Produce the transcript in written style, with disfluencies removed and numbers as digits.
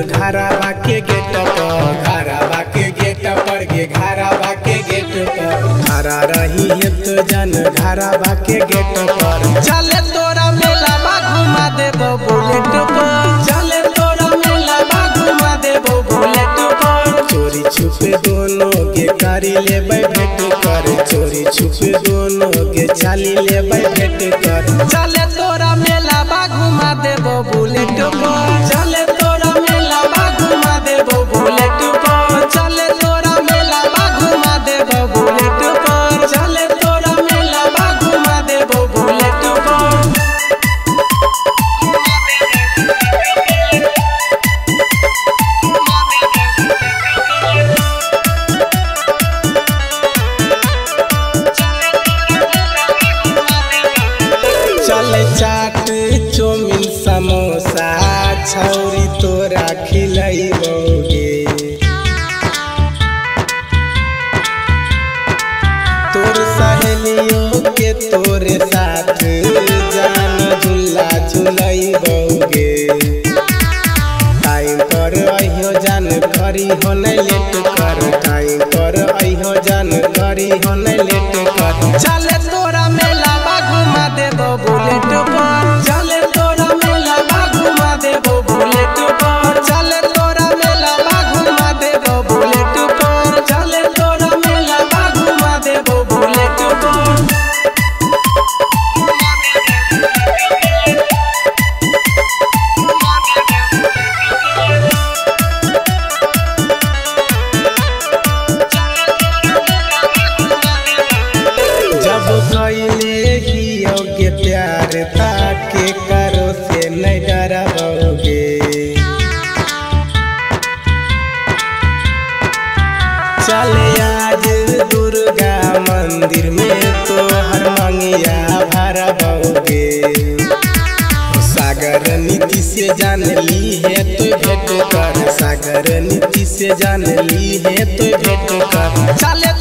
घरवा के गेट पर, घरवा के गेट पर गे घरवा के गेट पर खड़ा रही है तो जन घरवा के गेट पर। चले तोरा मेला बा घुमा देबो बुलेट पर, चले तोरा मेला बा घुमा देबो बुलेट पर। चोरी छुपे दोनों गे कारी लेबै भेट कर, चोरी छुपे दोनों गे चाली लेबै भेट कर। चले तोरा मेला बा घुमा देबो बुलेट पर, चले तोरा मेला बा घुमा देबो बुलेट पर, चले तोरा मेला बा घुमा देबो बुलेट पर, चले तोरा मेला बा घुमा देबो बुलेट पर। चले चाट चौमिन समोसा छौरी तोरा खिलैबोगे, तोर सहेलियों के तोरे साथ जान झूला झूलैबोगे। टाइम पर अहियो जान करी हो नहीं लेट कर, टाइम पर अहियो जान करी हो नहीं लेट कर। चले तोरा मेला बा घुमा देबो बुलेट पर, चले तोरा मेला बा घुमा देबो बुलेट पर, चले तोरा मेला बा घुमा देबो बुलेट पर, चले तोरा मेला बा घुमा देबो बुलेट पर। जब कैले ही योग्य प्यार ताके करो से नहीं डरबोगे। चले आज दुर्गा मंदिर में तो हर मंगिया भरबोगे। सागर नीति से जान ली है तो भेंट कर, सागर नीति से जान ली है तो भेंट कर। चले